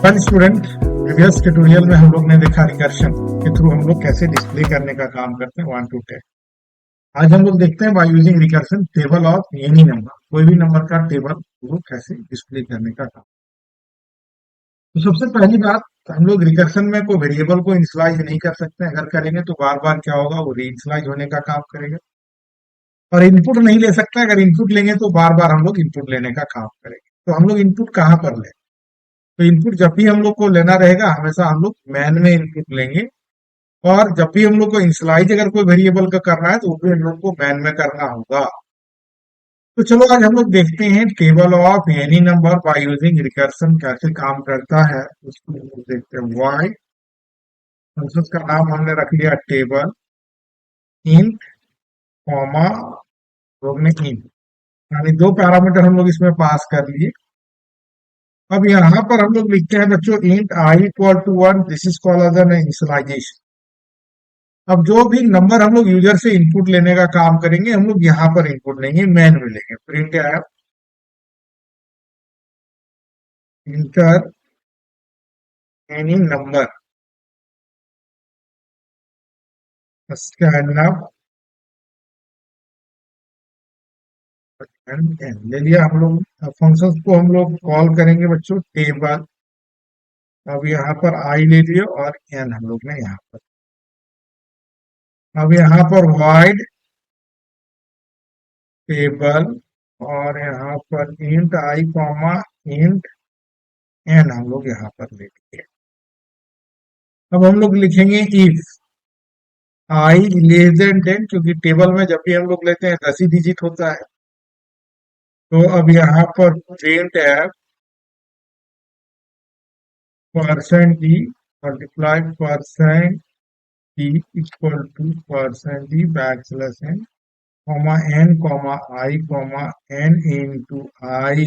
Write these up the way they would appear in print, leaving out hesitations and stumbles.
One student, previous tutorial में हम लोग ने देखा रिकर्शन के थ्रू हम लोग कैसे डिस्प्ले करने का काम करते हैं 1 to 10। आज हम लोग देखते हैं by using recursion table of any number, कोई भी नंबर का टेबल हम लोग कैसे डिस्प्ले करने का काम। तो सबसे पहली बात, हम लोग रिकर्शन में कोई वेरिएबल को इनिशियलाइज नहीं कर सकते। अगर करेंगे तो बार बार क्या होगा, वो रीइनिशियलाइज होने का काम करेगा। और इनपुट नहीं ले सकते, अगर इनपुट लेंगे तो बार बार हम लोग इनपुट लेने का काम करेंगे। तो हम लोग इनपुट कहाँ पर लें? तो इनपुट जब भी हम लोग को लेना रहेगा, हमेशा हम लोग मैन में इनपुट लेंगे। और जब भी हम लोग को इनिशियलाइज अगर कोई वेरिएबल का करना है तो वो भी हम लोग को मैन में करना होगा। तो चलो आज हम लोग देखते हैं table of any number by using recursion कैसे काम करता है। उसको हम लोग देखते हैं। वाई फंक्शन का नाम हमने रख लिया टेबल, इंट कॉमा लोग ने इंट, यानी दो पैरामीटर हम लोग इसमें पास कर लिए। अब यहाँ पर हम लोग लिखते हैं बच्चों int I equal to 1, this is called as an initialisation. अब जो भी नंबर हम लोग यूजर से इनपुट लेने का काम करेंगे, हम लोग यहाँ पर इनपुट लेंगे, मैन में लेंगे। Print F inter any number scan ले लिया हम लोग। फंक्शंस को हम लोग कॉल करेंगे बच्चों टेबल। अब यहाँ पर आई ले लिया और एन हम लोग ने यहाँ पर। अब यहाँ पर वाइड टेबल और यहाँ पर इंट आई कॉमा इंट एन हम लोग यहाँ पर ले लिए। अब हम लोग लिखेंगे इफ आई लेस देन 10, क्योंकि टेबल में जब भी हम लोग लेते हैं 10 ही डिजिट होता है। तो अब यहाँ पर print f percent d multiply percent d equal to percent d backslash n comma i comma n into i.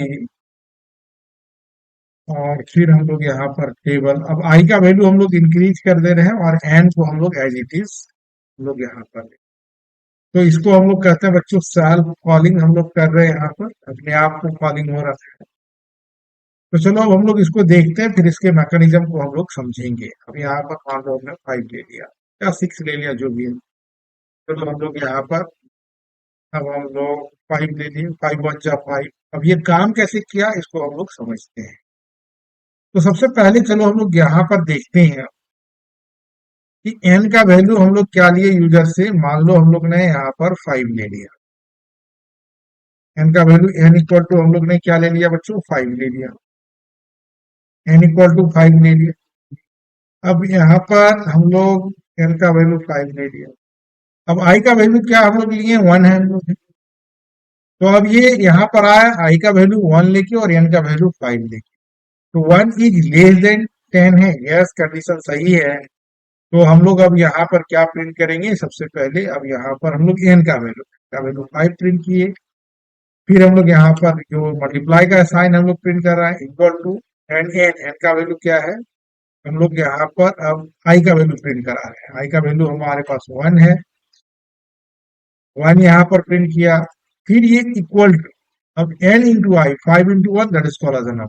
और फिर हम लोग यहाँ पर टेबल, अब आई का वैल्यू हम लोग इंक्रीज कर दे रहे हैं और एन को हम लोग एज इट इज हम लोग यहाँ पर। तो इसको हम लोग कहते हैं बच्चों सेल्फ कॉलिंग हम लोग कर रहे हैं, यहाँ पर अपने आप को कॉलिंग हो रहा है। तो चलो अब हम लोग इसको देखते हैं, फिर इसके मैकेनिज्म को हम लोग समझेंगे। अब यहाँ पर मान लो हमने 5 ले लिया या 6 ले लिया, जो भी है। चलो हम लोग यहाँ पर, अब हम लोग 5 ले लिए, 5 1 जा 5। अब ये काम कैसे किया इसको हम लोग समझते हैं। तो सबसे पहले चलो हम लोग यहाँ पर देखते हैं कि एन का वैल्यू हम लोग क्या लिए यूजर से। मान लो हम लोग ने यहाँ पर 5 ले लिया। एन का वैल्यू एन इक्वल टू हम लोग ने क्या ले लिया बच्चों, 5 ले लिया। एन इक्वल टू 5 ले लिया। अब यहाँ पर हम लोग एन का वैल्यू 5 ले लिया। अब आई का वैल्यू क्या हम लोग लिए, 1 है हम लोग। तो अब ये यहाँ पर आया आई का वैल्यू 1 लेके और एन का वैल्यू 5 लेके। तो 1 इज लेस देन 10 है, यस कंडीशन सही है। तो हम लोग अब यहाँ पर क्या प्रिंट करेंगे, सबसे पहले अब यहाँ पर हम लोग एन का वैल्यू 5 प्रिंट किए। फिर हम लोग यहाँ पर जो मल्टीप्लाई का साइन हम लोग प्रिंट कर रहा है इक्वल टू एन एन का वैल्यू क्या है, हम लोग यहाँ पर अब आई का वैल्यू प्रिंट करा रहे हैं। आई का वैल्यू हमारे पास 1 है, 1 यहाँ पर प्रिंट किया। फिर ये इक्वल टू, अब N into I, 5 into 1 that is called as an.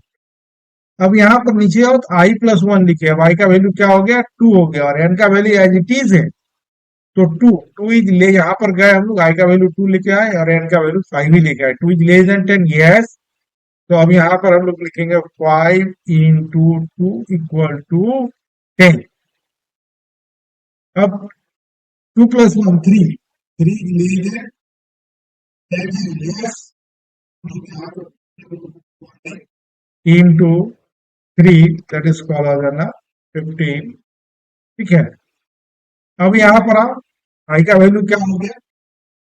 अब यहाँ पर नीचे आओ तो आई प्लस 1 लिखे। अब आई का वैल्यू क्या हो गया, 2 हो गया, और एन का वैल्यू एज इट इज है। तो 2 इज ले, यहाँ पर गए हम लोग आई का वैल्यू 2 लेके आए और एन का वैल्यू 5 ही लेके आए। 2 इज लेस देन 10, यस। तो अब यहाँ पर हम लोग लिखेंगे 5 इंटू 2 इक्वल टू 10। अब 2 plus 1 3, 3 less than 10, yes. Into 3 that is called as 15, ठीक है। अब यहाँ पर आओ, आई का वैल्यू क्या हो गया,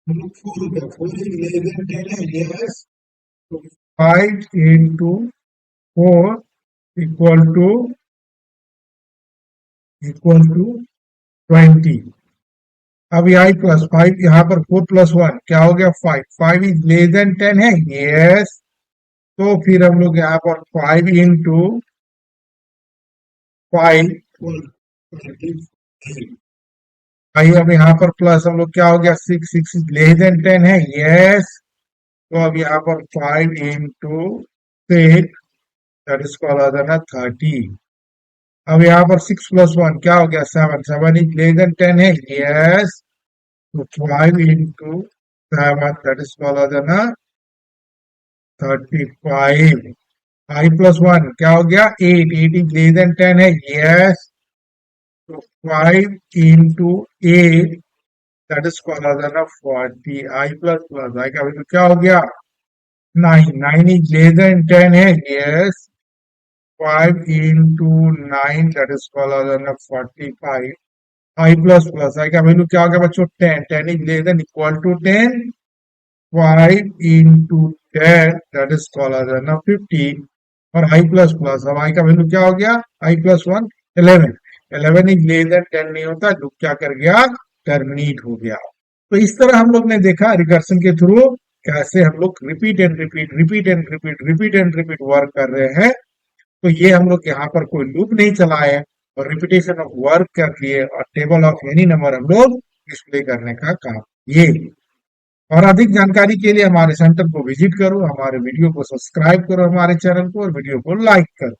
4 हो गया, 4 इज लेस देन 10 है, यस। तो 5 इंटू 4 इक्वल टू 20। अब आई प्लस 5, यहाँ पर 4 प्लस 1 क्या हो गया, 5। 5 इज लेस देन 10 है, यस। तो फिर हम लोग यहाँ पर 5 इंटू 5 भाई, अब यहाँ पर प्लस हम लोग क्या हो गया, 6 6 इज लेस देन 10 है, यस। तो अब यहाँ पर 5 into 6 that is called as 30। अब यहाँ पर 6+1 क्या हो गया? 7। 7 इज लेस देन 10 है, यस। तो 5 into 7 that is smaller then 35। I plus one क्या हो गया? 8। 8 इज लेस देन 10 है, यस। तो 5 into 8 that is smaller than 40। I plus plus i का वैल्यू क्या हो गया? 9। 9 इज लेस देन 10 है, yes. 5 into 9 that is smaller than 45। I plus plus i का वैल्यू क्या हो गया बच्चों? 10। 10 is less than equal to 10। 5 into 10 that is smaller than 50। और आई प्लस प्लस, अब आई का वैल्यू क्या हो गया? I plus one 11। 11 is less than 10 नहीं होता, लूप क्या कर गया? टर्मिनेट हो गया। तो इस तरह हम लोग ने देखा रिकर्सन के थ्रू कैसे हम लोग repeat and repeat, repeat and repeat, repeat and repeat work कर रहे हैं। तो ये हम लोग यहाँ पर कोई लूप नहीं चलाए और रिपीटेशन ऑफ वर्क कर लिए और टेबल ऑफ एनी नंबर हम लोग डिस्प्ले करने का काम ये। और अधिक जानकारी के लिए हमारे सेंटर को विजिट करो, हमारे वीडियो को सब्सक्राइब करो, हमारे चैनल को, और वीडियो को लाइक करो।